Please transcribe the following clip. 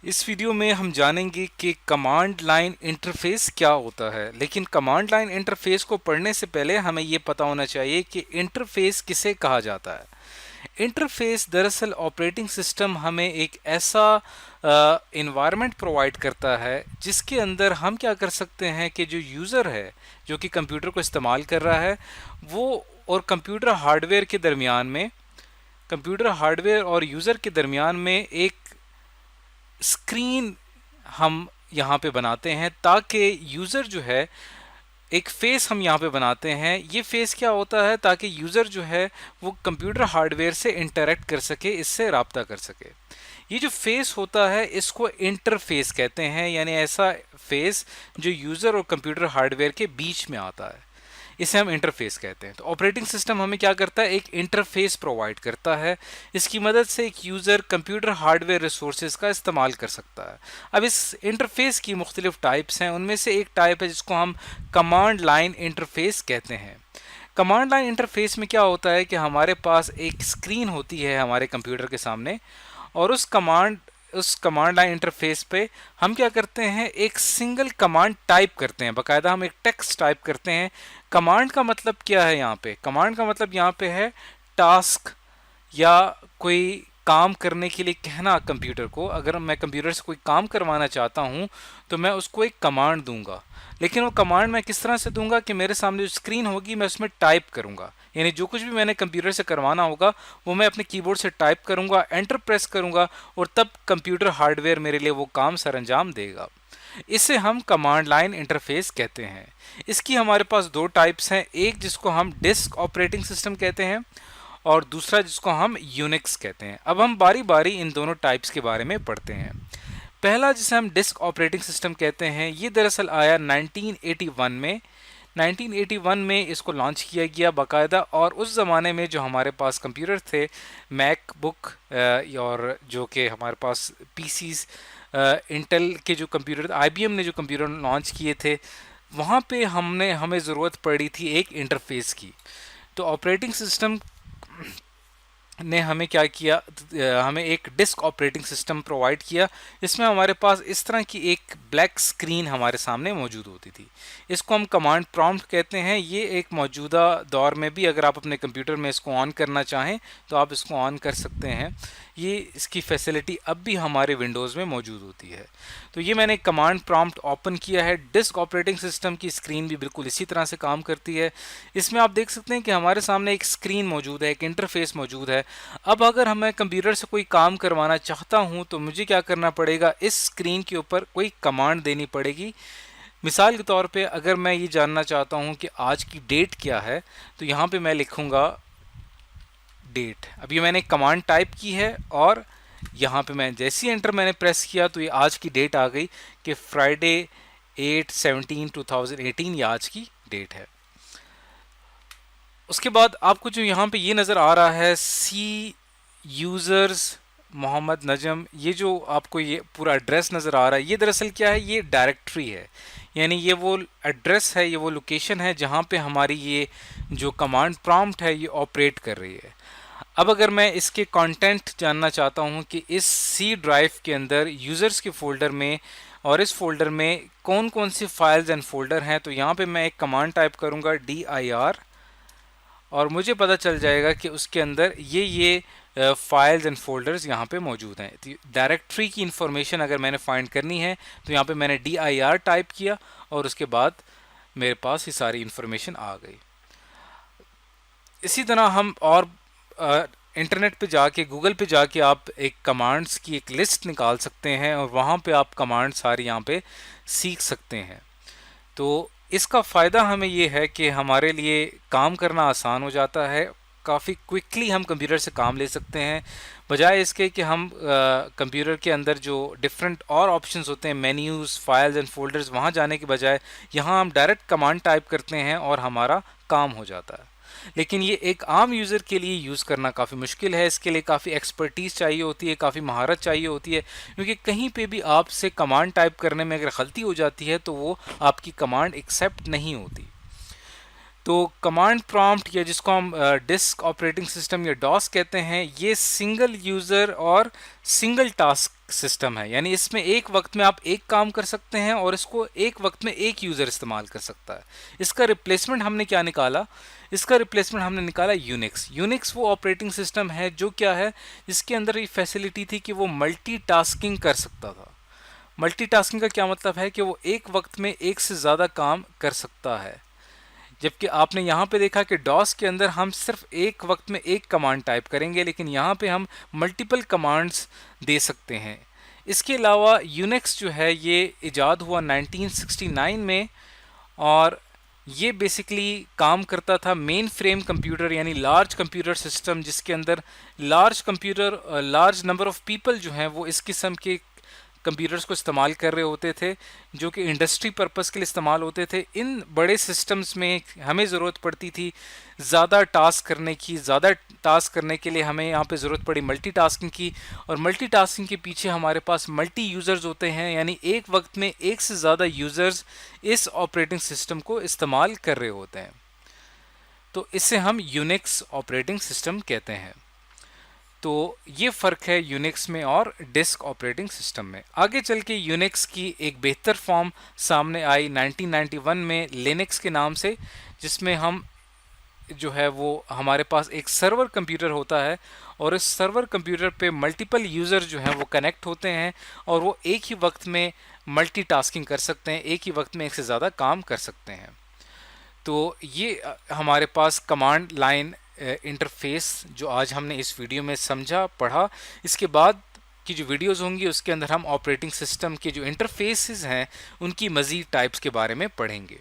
इस वीडियो में हम जानेंगे कि कमांड लाइन इंटरफेस क्या होता है। लेकिन कमांड लाइन इंटरफेस को पढ़ने से पहले हमें ये पता होना चाहिए कि इंटरफेस किसे कहा जाता है। इंटरफेस दरअसल ऑपरेटिंग सिस्टम हमें एक ऐसा इन्वायरमेंट प्रोवाइड करता है जिसके अंदर हम क्या कर सकते हैं कि जो यूज़र है, जो कि कंप्यूटर को इस्तेमाल कर रहा है, वो और कंप्यूटर हार्डवेयर और यूज़र के दरमियान में एक स्क्रीन हम यहाँ पे बनाते हैं ताकि यूज़र जो है, एक फेस हम यहाँ पे बनाते हैं। ये फेस क्या होता है? ताकि यूज़र जो है वो कंप्यूटर हार्डवेयर से इंटरेक्ट कर सके, इससे राब्ता कर सके। ये जो फेस होता है इसको इंटरफेस कहते हैं, यानी ऐसा फेस जो यूज़र और कंप्यूटर हार्डवेयर के बीच में आता है, इसे हम इंटरफेस कहते हैं। तो ऑपरेटिंग सिस्टम हमें क्या करता है? एक इंटरफेस प्रोवाइड करता है। इसकी मदद से एक यूज़र कंप्यूटर हार्डवेयर रिसोर्सेज का इस्तेमाल कर सकता है। अब इस इंटरफेस की मुख्तलिफ टाइप्स हैं। उनमें से एक टाइप है जिसको हम कमांड लाइन इंटरफेस कहते हैं। कमांड लाइन इंटरफेस में क्या होता है कि हमारे पास एक स्क्रीन होती है हमारे कंप्यूटर के सामने, और उस कमांड लाइन इंटरफेस पे हम क्या करते हैं? एक सिंगल कमांड टाइप करते हैं। बाकायदा हम एक टेक्स्ट टाइप करते हैं। कमांड का मतलब क्या है यहाँ पे? कमांड का मतलब यहाँ पे है टास्क, या कोई काम करने के लिए कहना कंप्यूटर को। अगर मैं कंप्यूटर से कोई काम करवाना चाहता हूँ तो मैं उसको एक कमांड दूंगा। लेकिन वो कमांड मैं किस तरह से दूंगा कि मेरे सामने जो स्क्रीन होगी मैं उसमें टाइप करूंगा, यानी जो कुछ भी मैंने कंप्यूटर से करवाना होगा वो मैं अपने कीबोर्ड से टाइप करूंगा, एंटर प्रेस करूंगा, और तब कंप्यूटर हार्डवेयर मेरे लिए वो काम सरअंजाम देगा। इसे हम कमांड लाइन इंटरफेस कहते हैं। इसकी हमारे पास दो टाइप्स हैं, एक जिसको हम डिस्क ऑपरेटिंग सिस्टम कहते हैं और दूसरा जिसको हम यूनिक्स कहते हैं। अब हम बारी बारी इन दोनों टाइप्स के बारे में पढ़ते हैं। पहला जिसे हम डिस्क ऑपरेटिंग सिस्टम कहते हैं, ये दरअसल आया 1981 में। 1981 में इसको लॉन्च किया गया बाकायदा, और उस ज़माने में जो हमारे पास कंप्यूटर थे, मैकबुक और जो कि हमारे पास पीसीज, इंटेल के जो कंप्यूटर, आईबीएम ने जो कंप्यूटर लॉन्च किए थे, वहाँ पे हमें ज़रूरत पड़ी थी एक इंटरफेस की। तो ऑपरेटिंग सिस्टम ने हमें क्या किया? हमें एक डिस्क ऑपरेटिंग सिस्टम प्रोवाइड किया। इसमें हमारे पास इस तरह की एक ब्लैक स्क्रीन हमारे सामने मौजूद होती थी। इसको हम कमांड प्रॉम्प्ट कहते हैं। ये एक मौजूदा दौर में भी अगर आप अपने कंप्यूटर में इसको ऑन करना चाहें तो आप इसको ऑन कर सकते हैं। ये इसकी फैसिलिटी अब भी हमारे विंडोज़ में मौजूद होती है। तो ये मैंने कमांड प्रॉम्प्ट ओपन किया है। डिस्क ऑपरेटिंग सिस्टम की स्क्रीन भी बिल्कुल इसी तरह से काम करती है। इसमें आप देख सकते हैं कि हमारे सामने एक स्क्रीन मौजूद है, एक इंटरफेस मौजूद है। अब अगर मैं कंप्यूटर से कोई काम करवाना चाहता हूं तो मुझे क्या करना पड़ेगा? इस स्क्रीन के ऊपर कोई कमांड देनी पड़ेगी। मिसाल के तौर पे अगर मैं ये जानना चाहता हूं कि आज की डेट क्या है, तो यहाँ पे मैं लिखूंगा डेट। अभी मैंने कमांड टाइप की है और यहाँ पे मैं जैसे ही एंटर मैंने प्रेस किया तो ये आज की डेट आ गई कि फ्राइडे 8/17/2018 ये आज की डेट है। उसके बाद आपको जो यहाँ पे ये नज़र आ रहा है, सी यूज़र्स मोहम्मद नजम, ये जो आपको ये पूरा एड्रेस नज़र आ रहा है, ये दरअसल क्या है? ये डायरेक्टरी है, यानी ये वो एड्रेस है, ये वो लोकेशन है जहाँ पे हमारी ये जो कमांड प्रॉम्प्ट है ये ऑपरेट कर रही है। अब अगर मैं इसके कंटेंट जानना चाहता हूँ कि इस सी ड्राइव के अंदर यूज़र्स के फोल्डर में और इस फोल्डर में कौन कौन सी फाइल्स एंड फोल्डर हैं, तो यहाँ पे मैं एक कमांड टाइप करूँगा dir, और मुझे पता चल जाएगा कि उसके अंदर ये फाइल्स एंड फोल्डर्स यहाँ पे मौजूद हैं। तो डायरेक्टरी की इंफॉर्मेशन अगर मैंने फाइंड करनी है तो यहाँ पे मैंने dir टाइप किया और उसके बाद मेरे पास ये सारी इंफॉर्मेशन आ गई। इसी तरह हम और इंटरनेट पे जाके, गूगल पे जाके आप एक कमांड्स की एक लिस्ट निकाल सकते हैं और वहाँ पे आप कमांड सारी यहाँ पे सीख सकते हैं। तो इसका फ़ायदा हमें ये है कि हमारे लिए काम करना आसान हो जाता है। काफ़ी क्विकली हम कंप्यूटर से काम ले सकते हैं, बजाय इसके कि हम कंप्यूटर के अंदर जो डिफरेंट और ऑप्शंस होते हैं, मेन्यूज़, फाइल्स एंड फोल्डर्स, वहाँ जाने के बजाय यहाँ हम डायरेक्ट कमांड टाइप करते हैं और हमारा काम हो जाता है। लेकिन ये एक आम यूज़र के लिए यूज़ करना काफ़ी मुश्किल है। इसके लिए काफ़ी एक्सपर्टीज़ चाहिए होती है, काफ़ी महारत चाहिए होती है, क्योंकि कहीं पे भी आपसे कमांड टाइप करने में अगर गलती हो जाती है तो वो आपकी कमांड एक्सेप्ट नहीं होती। तो कमांड प्रॉम्प्ट, या जिसको हम डिस्क ऑपरेटिंग सिस्टम या डॉस कहते हैं, ये सिंगल यूज़र और सिंगल टास्क सिस्टम है, यानी इसमें एक वक्त में आप एक काम कर सकते हैं और इसको एक वक्त में एक यूज़र इस्तेमाल कर सकता है। इसका रिप्लेसमेंट हमने क्या निकाला? इसका रिप्लेसमेंट हमने निकाला यूनिक्स। यूनिक्स वो ऑपरेटिंग सिस्टम है जो क्या है, जिसके अंदर ये फैसिलिटी थी कि वो मल्टीटास्किंग कर सकता था। मल्टीटास्किंग का क्या मतलब है कि वो एक वक्त में एक से ज़्यादा काम कर सकता है। जबकि आपने यहाँ पे देखा कि डॉस के अंदर हम सिर्फ एक वक्त में एक कमांड टाइप करेंगे, लेकिन यहाँ पे हम मल्टीपल कमांड्स दे सकते हैं। इसके अलावा यूनिक्स जो है ये इजाद हुआ 1969 में, और ये बेसिकली काम करता था मेन फ्रेम कंप्यूटर यानी लार्ज कंप्यूटर सिस्टम, जिसके अंदर लार्ज नंबर ऑफ पीपल जो हैं वो इस किस्म के कंप्यूटर्स को इस्तेमाल कर रहे होते थे, जो कि इंडस्ट्री पर्पस के लिए इस्तेमाल होते थे। इन बड़े सिस्टम्स में हमें ज़रूरत पड़ती थी ज़्यादा टास्क करने की। ज़्यादा टास्क करने के लिए हमें यहाँ पे ज़रूरत पड़ी मल्टीटास्किंग की, और मल्टीटास्किंग के पीछे हमारे पास मल्टी यूज़र्स होते हैं, यानी एक वक्त में एक से ज़्यादा यूज़र्स इस ऑपरेटिंग सिस्टम को इस्तेमाल कर रहे होते हैं। तो इससे हम यूनिक्स ऑपरेटिंग सिस्टम कहते हैं। तो ये फ़र्क है यूनिक्स में और डिस्क ऑपरेटिंग सिस्टम में। आगे चल के यूनिक्स की एक बेहतर फॉर्म सामने आई 1991 में लिनक्स के नाम से, जिसमें हम जो है वो हमारे पास एक सर्वर कंप्यूटर होता है, और इस सर्वर कंप्यूटर पे मल्टीपल यूज़र जो हैं वो कनेक्ट होते हैं, और वो एक ही वक्त में मल्टीटास्किंग कर सकते हैं, एक ही वक्त में एक से ज़्यादा काम कर सकते हैं। तो ये हमारे पास कमांड लाइन इंटरफेस जो आज हमने इस वीडियो में समझा पढ़ा। इसके बाद की जो वीडियोस होंगी उसके अंदर हम ऑपरेटिंग सिस्टम के जो इंटरफेसेस हैं उनकी मज़ीद टाइप्स के बारे में पढ़ेंगे।